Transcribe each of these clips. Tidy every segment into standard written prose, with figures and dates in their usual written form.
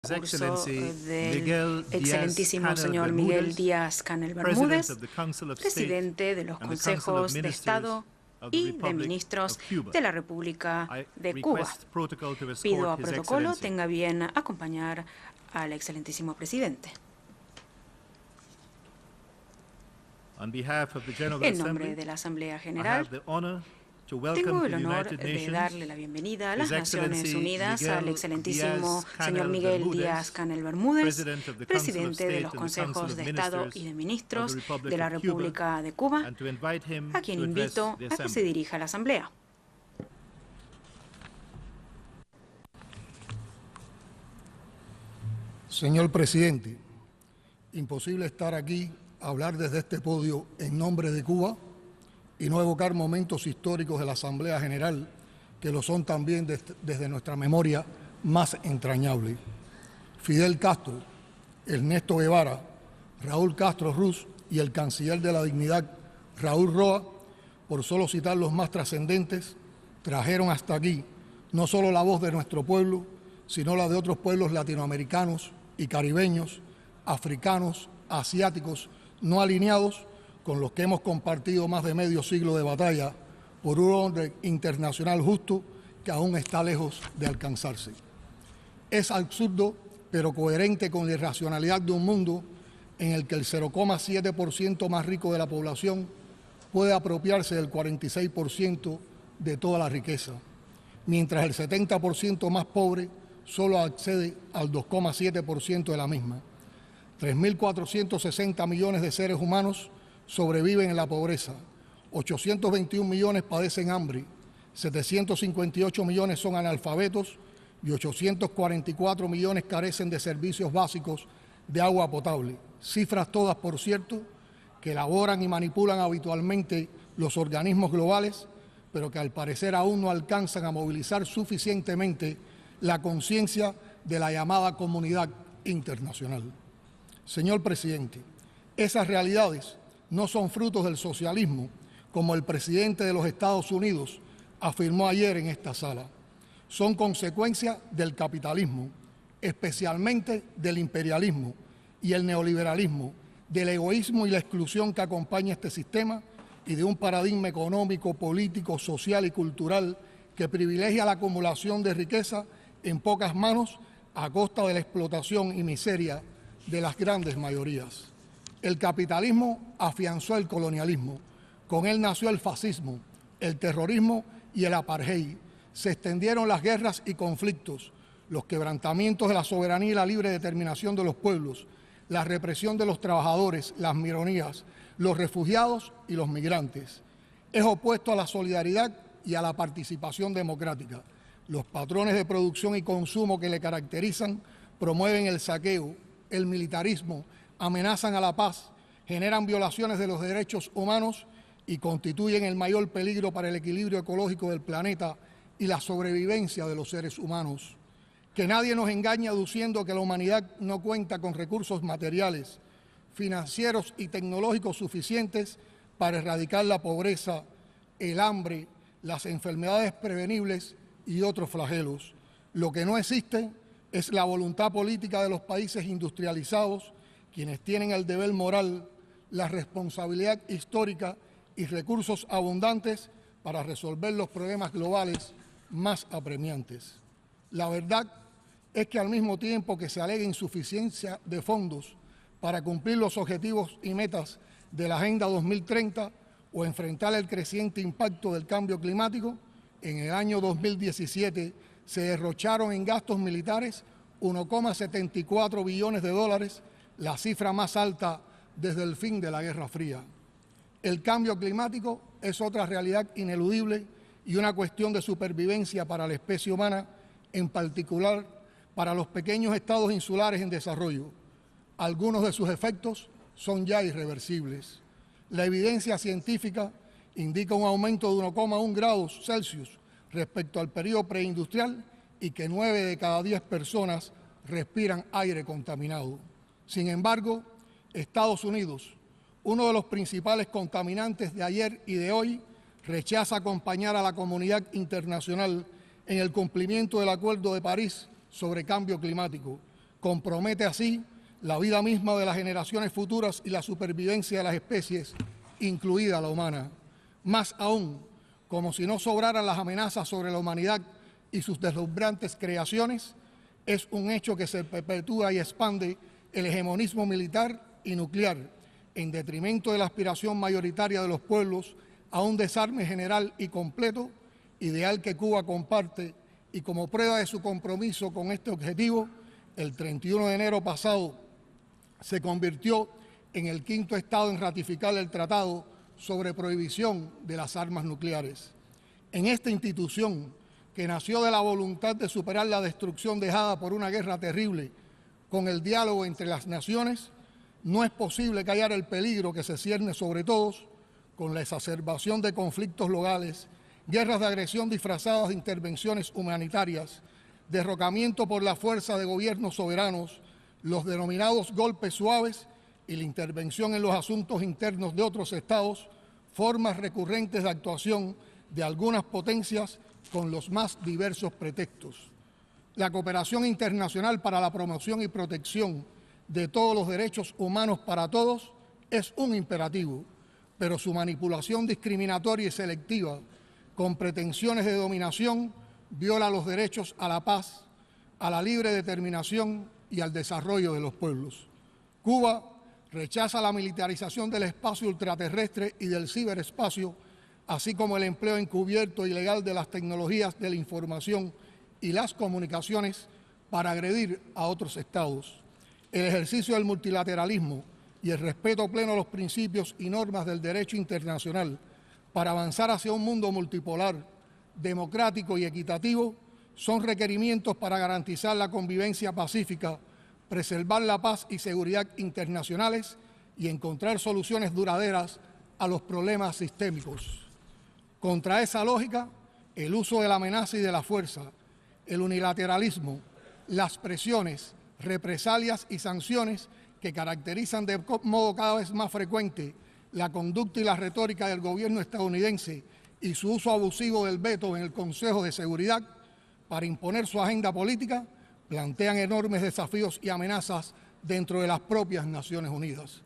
discurso del excelentísimo señor Miguel Díaz-Canel Bermúdez, presidente de los consejos de Estado y de ministros de la República de Cuba. Pido a protocolo tenga bien acompañar al excelentísimo presidente. En nombre de la Asamblea General, tengo el honor de darle la bienvenida a las Naciones Unidas al excelentísimo señor Miguel Díaz-Canel Bermúdez, presidente de los consejos de Estado y de ministros de la República de Cuba, a quien invito a que se dirija a la Asamblea. Señor presidente, imposible estar aquí a hablar desde este podio en nombre de Cuba y no evocar momentos históricos de la Asamblea General, que lo son también desde nuestra memoria más entrañable. Fidel Castro, Ernesto Guevara, Raúl Castro Ruz y el canciller de la dignidad, Raúl Roa, por solo citar los más trascendentes, trajeron hasta aquí no solo la voz de nuestro pueblo, sino la de otros pueblos latinoamericanos y caribeños, africanos, asiáticos, no alineados, con los que hemos compartido más de medio siglo de batalla por un orden internacional justo que aún está lejos de alcanzarse. Es absurdo, pero coherente con la irracionalidad de un mundo en el que el 0,7% más rico de la población puede apropiarse del 46% de toda la riqueza, mientras el 70% más pobre solo accede al 2,7% de la misma. 3.460 millones de seres humanos sobreviven en la pobreza, 821 millones padecen hambre, 758 millones son analfabetos y 844 millones carecen de servicios básicos de agua potable. Cifras todas, por cierto, que elaboran y manipulan habitualmente los organismos globales, pero que al parecer aún no alcanzan a movilizar suficientemente la conciencia de la llamada comunidad internacional. Señor presidente, esas realidades no son frutos del socialismo, como el presidente de los Estados Unidos afirmó ayer en esta sala. Son consecuencia del capitalismo, especialmente del imperialismo y el neoliberalismo, del egoísmo y la exclusión que acompaña este sistema y de un paradigma económico, político, social y cultural que privilegia la acumulación de riqueza en pocas manos a costa de la explotación y miseria de las grandes mayorías. El capitalismo afianzó el colonialismo, con él nació el fascismo, el terrorismo y el apartheid. Se extendieron las guerras y conflictos, los quebrantamientos de la soberanía y la libre determinación de los pueblos, la represión de los trabajadores, las minorías, los refugiados y los migrantes. Es opuesto a la solidaridad y a la participación democrática. Los patrones de producción y consumo que le caracterizan promueven el saqueo, el militarismo, amenazan a la paz, generan violaciones de los derechos humanos y constituyen el mayor peligro para el equilibrio ecológico del planeta y la sobrevivencia de los seres humanos. Que nadie nos engañe aduciendo que la humanidad no cuenta con recursos materiales, financieros y tecnológicos suficientes para erradicar la pobreza, el hambre, las enfermedades prevenibles y otros flagelos. Lo que no existe es la voluntad política de los países industrializados, quienes tienen el deber moral, la responsabilidad histórica y recursos abundantes para resolver los problemas globales más apremiantes. La verdad es que al mismo tiempo que se alega insuficiencia de fondos para cumplir los objetivos y metas de la Agenda 2030 o enfrentar el creciente impacto del cambio climático, en el año 2017 se derrocharon en gastos militares 1,74 billones de dólares, la cifra más alta desde el fin de la Guerra Fría. El cambio climático es otra realidad ineludible y una cuestión de supervivencia para la especie humana, en particular para los pequeños estados insulares en desarrollo. Algunos de sus efectos son ya irreversibles. La evidencia científica indica un aumento de 1,1 grados Celsius respecto al periodo preindustrial y que 9 de cada 10 personas respiran aire contaminado. Sin embargo, Estados Unidos, uno de los principales contaminantes de ayer y de hoy, rechaza acompañar a la comunidad internacional en el cumplimiento del Acuerdo de París sobre cambio climático, compromete así la vida misma de las generaciones futuras y la supervivencia de las especies, incluida la humana. Más aún, como si no sobraran las amenazas sobre la humanidad y sus deslumbrantes creaciones, es un hecho que se perpetúa y expande el hegemonismo militar y nuclear, en detrimento de la aspiración mayoritaria de los pueblos a un desarme general y completo, ideal que Cuba comparte, y como prueba de su compromiso con este objetivo, el 31 de enero pasado se convirtió en el quinto Estado en ratificar el Tratado sobre Prohibición de las Armas Nucleares. En esta institución, que nació de la voluntad de superar la destrucción dejada por una guerra terrible con el diálogo entre las naciones, no es posible callar el peligro que se cierne sobre todos con la exacerbación de conflictos locales, guerras de agresión disfrazadas de intervenciones humanitarias, derrocamiento por la fuerza de gobiernos soberanos, los denominados golpes suaves y la intervención en los asuntos internos de otros estados, formas recurrentes de actuación de algunas potencias con los más diversos pretextos. La cooperación internacional para la promoción y protección de todos los derechos humanos para todos es un imperativo, pero su manipulación discriminatoria y selectiva con pretensiones de dominación viola los derechos a la paz, a la libre determinación y al desarrollo de los pueblos. Cuba rechaza la militarización del espacio ultraterrestre y del ciberespacio, así como el empleo encubierto e ilegal de las tecnologías de la información y las comunicaciones para agredir a otros estados. El ejercicio del multilateralismo y el respeto pleno a los principios y normas del derecho internacional para avanzar hacia un mundo multipolar, democrático y equitativo son requerimientos para garantizar la convivencia pacífica, preservar la paz y seguridad internacionales y encontrar soluciones duraderas a los problemas sistémicos. Contra esa lógica, el uso de la amenaza y de la fuerza, el unilateralismo, las presiones, represalias y sanciones que caracterizan de modo cada vez más frecuente la conducta y la retórica del gobierno estadounidense y su uso abusivo del veto en el Consejo de Seguridad para imponer su agenda política, plantean enormes desafíos y amenazas dentro de las propias Naciones Unidas.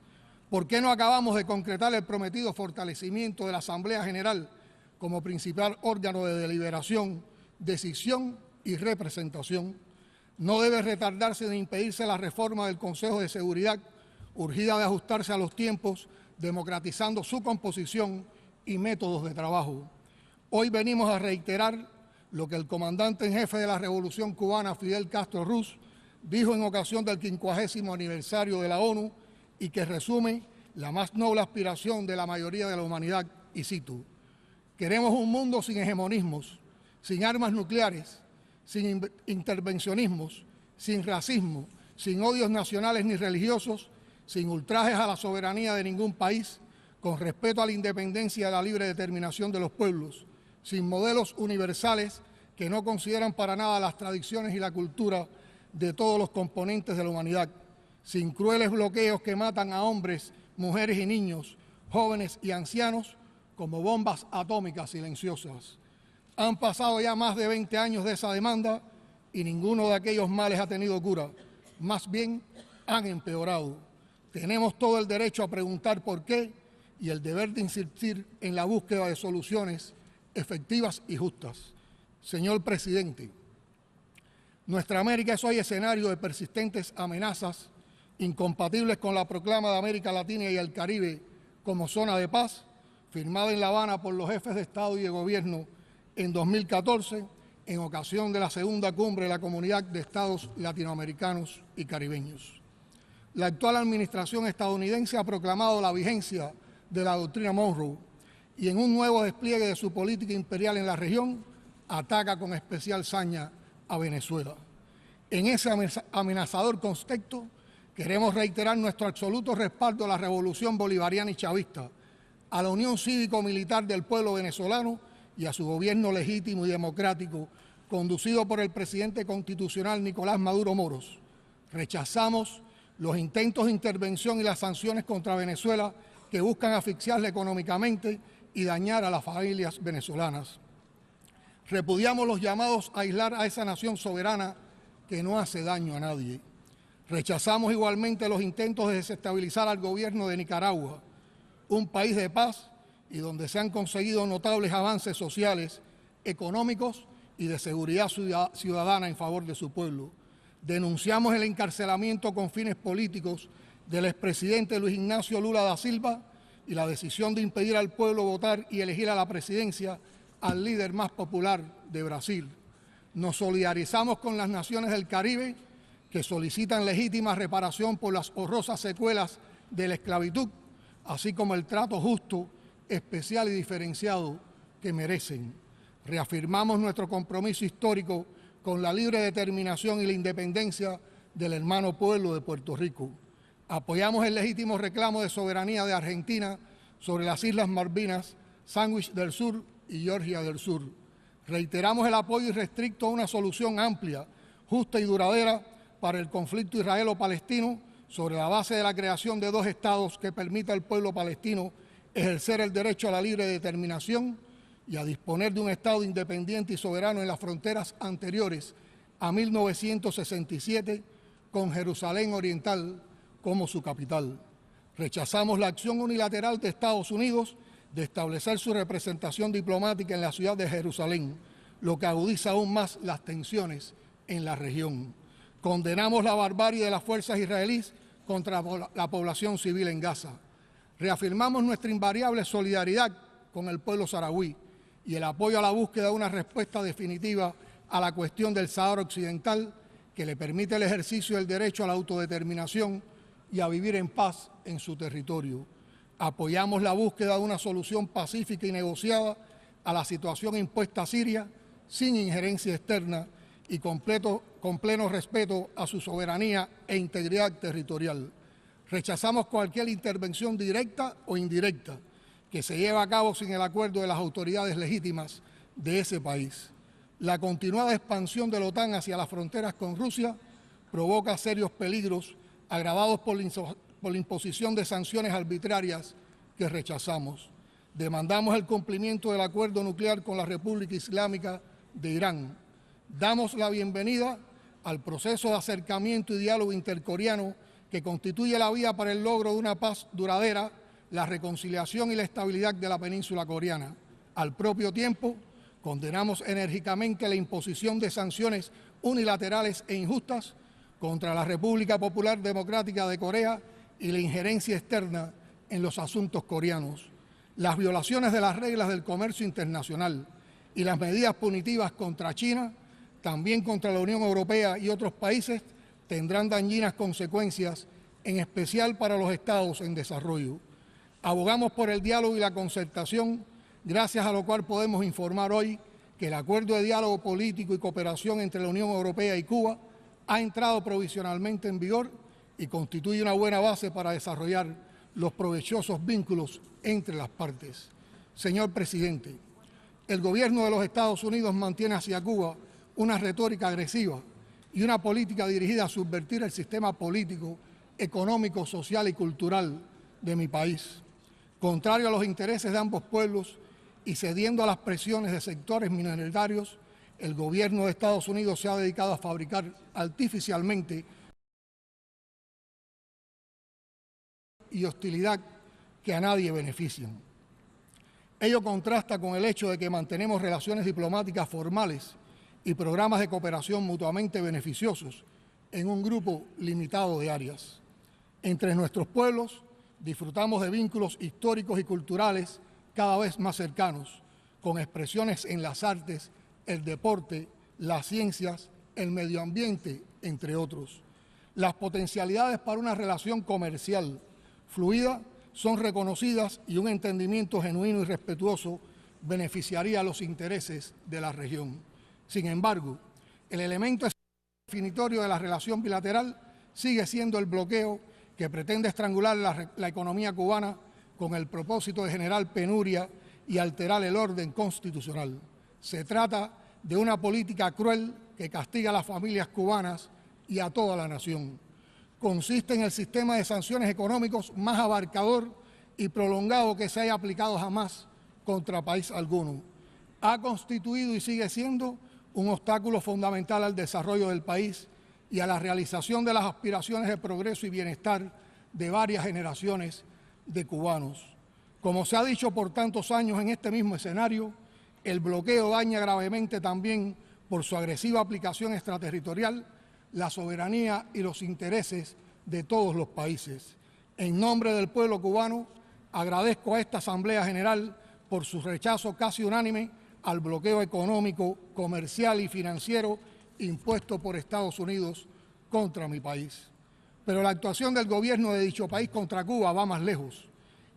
¿Por qué no acabamos de concretar el prometido fortalecimiento de la Asamblea General como principal órgano de deliberación, decisión y representación? No debe retardarse ni impedirse la reforma del Consejo de Seguridad, urgida de ajustarse a los tiempos, democratizando su composición y métodos de trabajo. Hoy venimos a reiterar lo que el comandante en jefe de la Revolución Cubana, Fidel Castro Ruz, dijo en ocasión del 50º aniversario de la ONU y que resume la más noble aspiración de la mayoría de la humanidad, y cito: queremos un mundo sin hegemonismos, sin armas nucleares, sin intervencionismos, sin racismo, sin odios nacionales ni religiosos, sin ultrajes a la soberanía de ningún país, con respeto a la independencia y a la libre determinación de los pueblos, sin modelos universales que no consideran para nada las tradiciones y la cultura de todos los componentes de la humanidad, sin crueles bloqueos que matan a hombres, mujeres y niños, jóvenes y ancianos, como bombas atómicas silenciosas. Han pasado ya más de 20 años de esa demanda y ninguno de aquellos males ha tenido cura. Más bien, han empeorado. Tenemos todo el derecho a preguntar por qué y el deber de insistir en la búsqueda de soluciones efectivas y justas. Señor presidente, nuestra América es hoy escenario de persistentes amenazas incompatibles con la proclama de América Latina y el Caribe como zona de paz, firmada en La Habana por los jefes de Estado y de Gobierno en 2014, en ocasión de la segunda cumbre de la Comunidad de Estados Latinoamericanos y Caribeños. La actual administración estadounidense ha proclamado la vigencia de la doctrina Monroe y en un nuevo despliegue de su política imperial en la región, ataca con especial saña a Venezuela. En ese amenazador contexto, queremos reiterar nuestro absoluto respaldo a la revolución bolivariana y chavista, a la unión cívico-militar del pueblo venezolano y a su gobierno legítimo y democrático, conducido por el presidente constitucional Nicolás Maduro Moros. Rechazamos los intentos de intervención y las sanciones contra Venezuela que buscan asfixiarla económicamente y dañar a las familias venezolanas. Repudiamos los llamados a aislar a esa nación soberana que no hace daño a nadie. Rechazamos igualmente los intentos de desestabilizar al gobierno de Nicaragua, un país de paz y donde se han conseguido notables avances sociales, económicos y de seguridad ciudadana en favor de su pueblo. Denunciamos el encarcelamiento con fines políticos del expresidente Luis Ignacio Lula da Silva y la decisión de impedir al pueblo votar y elegir a la presidencia al líder más popular de Brasil. Nos solidarizamos con las naciones del Caribe que solicitan legítima reparación por las horrorosas secuelas de la esclavitud, así como el trato justo, especial y diferenciado que merecen. Reafirmamos nuestro compromiso histórico con la libre determinación y la independencia del hermano pueblo de Puerto Rico. Apoyamos el legítimo reclamo de soberanía de Argentina sobre las Islas Malvinas, Sandwich del Sur y Georgia del Sur. Reiteramos el apoyo irrestricto a una solución amplia, justa y duradera para el conflicto israelo-palestino sobre la base de la creación de dos estados que permita al pueblo palestino ejercer el derecho a la libre determinación y a disponer de un estado independiente y soberano en las fronteras anteriores a 1967, con Jerusalén Oriental como su capital. Rechazamos la acción unilateral de Estados Unidos de establecer su representación diplomática en la ciudad de Jerusalén, lo que agudiza aún más las tensiones en la región. Condenamos la barbarie de las fuerzas israelíes contra la población civil en Gaza. Reafirmamos nuestra invariable solidaridad con el pueblo saharaui y el apoyo a la búsqueda de una respuesta definitiva a la cuestión del Sáhara Occidental que le permite el ejercicio del derecho a la autodeterminación y a vivir en paz en su territorio. Apoyamos la búsqueda de una solución pacífica y negociada a la situación impuesta a Siria sin injerencia externa y con pleno respeto a su soberanía e integridad territorial. Rechazamos cualquier intervención directa o indirecta que se lleve a cabo sin el acuerdo de las autoridades legítimas de ese país. La continuada expansión de la OTAN hacia las fronteras con Rusia provoca serios peligros agravados por la imposición de sanciones arbitrarias que rechazamos. Demandamos el cumplimiento del acuerdo nuclear con la República Islámica de Irán. Damos la bienvenida al proceso de acercamiento y diálogo intercoreano que constituye la vía para el logro de una paz duradera, la reconciliación y la estabilidad de la península coreana. Al propio tiempo, condenamos enérgicamente la imposición de sanciones unilaterales e injustas contra la República Popular Democrática de Corea y la injerencia externa en los asuntos coreanos. Las violaciones de las reglas del comercio internacional y las medidas punitivas contra China, también contra la Unión Europea y otros países, tendrán dañinas consecuencias, en especial para los estados en desarrollo. Abogamos por el diálogo y la concertación, gracias a lo cual podemos informar hoy que el acuerdo de diálogo político y cooperación entre la Unión Europea y Cuba ha entrado provisionalmente en vigor y constituye una buena base para desarrollar los provechosos vínculos entre las partes. Señor presidente, el gobierno de los Estados Unidos mantiene hacia Cuba una retórica agresiva y una política dirigida a subvertir el sistema político, económico, social y cultural de mi país. Contrario a los intereses de ambos pueblos y cediendo a las presiones de sectores minoritarios, el gobierno de Estados Unidos se ha dedicado a fabricar artificialmente y hostilidad que a nadie benefician. Ello contrasta con el hecho de que mantenemos relaciones diplomáticas formales y programas de cooperación mutuamente beneficiosos en un grupo limitado de áreas. Entre nuestros pueblos disfrutamos de vínculos históricos y culturales cada vez más cercanos, con expresiones en las artes, el deporte, las ciencias, el medio ambiente, entre otros. Las potencialidades para una relación comercial fluida son reconocidas y un entendimiento genuino y respetuoso beneficiaría a los intereses de la región. Sin embargo, el elemento definitorio de la relación bilateral sigue siendo el bloqueo que pretende estrangular la economía cubana con el propósito de generar penuria y alterar el orden constitucional. Se trata de una política cruel que castiga a las familias cubanas y a toda la nación. Consiste en el sistema de sanciones económicos más abarcador y prolongado que se haya aplicado jamás contra país alguno. Ha constituido y sigue siendo un obstáculo fundamental al desarrollo del país y a la realización de las aspiraciones de progreso y bienestar de varias generaciones de cubanos. Como se ha dicho por tantos años en este mismo escenario, el bloqueo daña gravemente también, por su agresiva aplicación extraterritorial, la soberanía y los intereses de todos los países. En nombre del pueblo cubano, agradezco a esta Asamblea General por su rechazo casi unánime al bloqueo económico, comercial y financiero impuesto por Estados Unidos contra mi país. Pero la actuación del gobierno de dicho país contra Cuba va más lejos.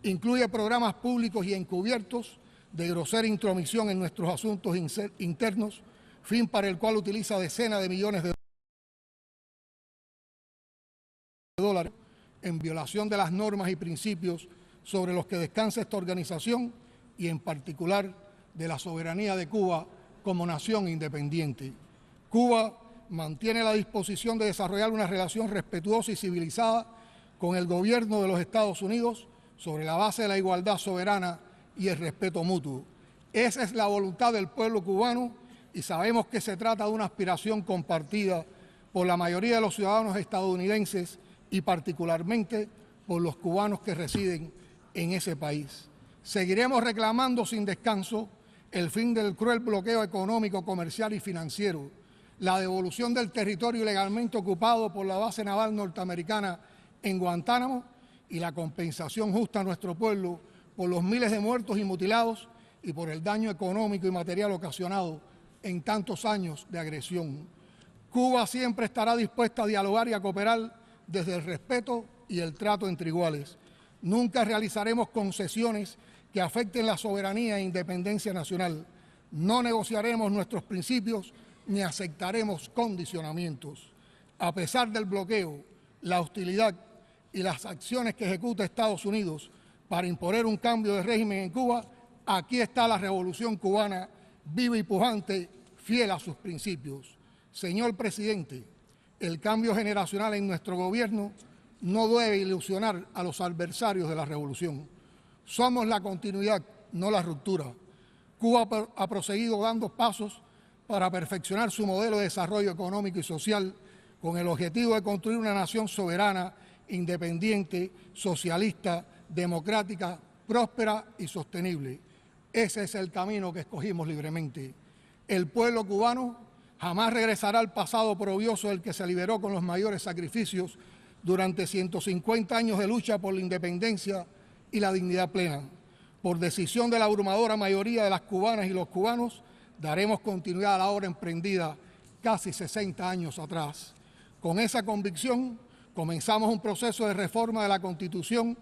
Incluye programas públicos y encubiertos de grosera intromisión en nuestros asuntos internos, fin para el cual utiliza decenas de millones de dólares en violación de las normas y principios sobre los que descansa esta organización y en particular de la soberanía de Cuba como nación independiente. Cuba mantiene la disposición de desarrollar una relación respetuosa y civilizada con el gobierno de los Estados Unidos sobre la base de la igualdad soberana y el respeto mutuo. Esa es la voluntad del pueblo cubano y sabemos que se trata de una aspiración compartida por la mayoría de los ciudadanos estadounidenses y particularmente por los cubanos que residen en ese país. Seguiremos reclamando sin descanso el fin del cruel bloqueo económico, comercial y financiero, la devolución del territorio ilegalmente ocupado por la base naval norteamericana en Guantánamo y la compensación justa a nuestro pueblo por los miles de muertos y mutilados y por el daño económico y material ocasionado en tantos años de agresión. Cuba siempre estará dispuesta a dialogar y a cooperar desde el respeto y el trato entre iguales. Nunca realizaremos concesiones que afecten la soberanía e independencia nacional. No negociaremos nuestros principios ni aceptaremos condicionamientos. A pesar del bloqueo, la hostilidad y las acciones que ejecuta Estados Unidos para imponer un cambio de régimen en Cuba, aquí está la revolución cubana, viva y pujante, fiel a sus principios. Señor presidente, el cambio generacional en nuestro gobierno no debe ilusionar a los adversarios de la revolución. Somos la continuidad, no la ruptura. Cuba ha proseguido dando pasos para perfeccionar su modelo de desarrollo económico y social con el objetivo de construir una nación soberana, independiente, socialista, democrática, próspera y sostenible. Ese es el camino que escogimos libremente. El pueblo cubano jamás regresará al pasado oprobioso del que se liberó con los mayores sacrificios durante 150 años de lucha por la independencia y la dignidad plena. Por decisión de la abrumadora mayoría de las cubanas y los cubanos, daremos continuidad a la obra emprendida casi 60 años atrás. Con esa convicción, comenzamos un proceso de reforma de la Constitución,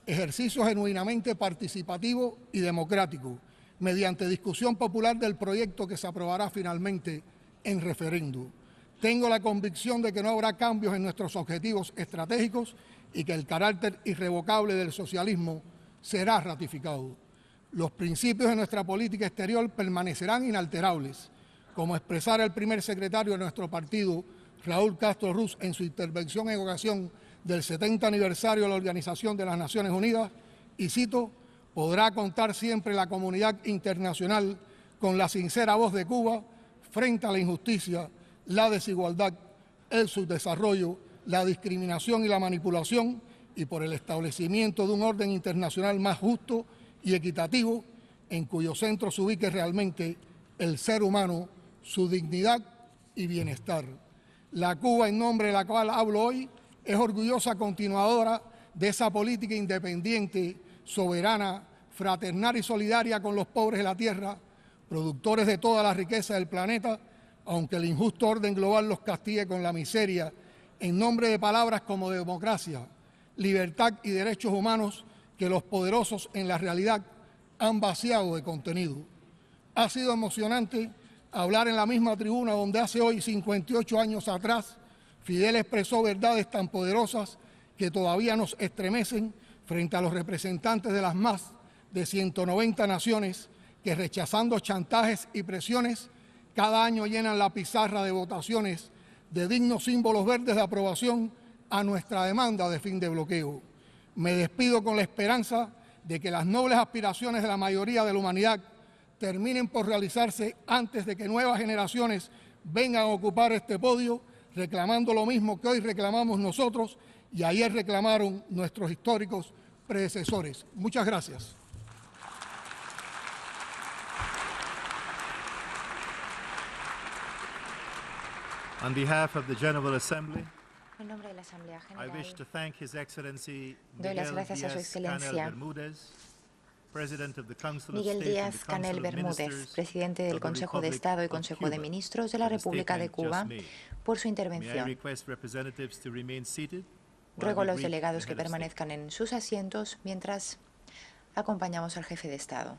ejercicio genuinamente participativo y democrático, mediante discusión popular del proyecto que se aprobará finalmente en referendo. Tengo la convicción de que no habrá cambios en nuestros objetivos estratégicos y que el carácter irrevocable del socialismo será ratificado. Los principios de nuestra política exterior permanecerán inalterables, como expresara el primer secretario de nuestro partido, Raúl Castro Ruz, en su intervención en ocasión del 70 aniversario de la Organización de las Naciones Unidas, y cito: podrá contar siempre la comunidad internacional con la sincera voz de Cuba frente a la injusticia, la desigualdad, el subdesarrollo, la discriminación y la manipulación, y por el establecimiento de un orden internacional más justo y equitativo, en cuyo centro se ubique realmente el ser humano, su dignidad y bienestar. La Cuba, en nombre de la cual hablo hoy, es orgullosa continuadora de esa política independiente, soberana, fraternal y solidaria con los pobres de la tierra, productores de toda la riqueza del planeta, aunque el injusto orden global los castigue con la miseria, en nombre de palabras como democracia, libertad y derechos humanos que los poderosos en la realidad han vaciado de contenido. Ha sido emocionante hablar en la misma tribuna donde hace hoy 58 años atrás Fidel expresó verdades tan poderosas que todavía nos estremecen frente a los representantes de las más de 190 naciones que, rechazando chantajes y presiones, cada año llenan la pizarra de votaciones de dignos símbolos verdes de aprobación a nuestra demanda de fin de bloqueo. Me despido con la esperanza de que las nobles aspiraciones de la mayoría de la humanidad terminen por realizarse antes de que nuevas generaciones vengan a ocupar este podio, reclamando lo mismo que hoy reclamamos nosotros y ayer reclamaron nuestros históricos predecesores. Muchas gracias. On behalf of the General Assembly, en nombre de la Asamblea I wish General, to thank His Excellency doy las Miguel gracias a Su Díaz-Canel Excelencia Bermúdez, President of the Council of Miguel State and the Díaz-Canel Council of Bermúdez, Ministers presidente del of the Consejo de Republic Estado y of Consejo de Cuba, Ministros de la for the República de statement Cuba, just made. por su May I intervención. request representatives to remain seated while Ruego a we los greet delegados the que head of state. permanezcan en sus asientos mientras acompañamos al jefe de Estado.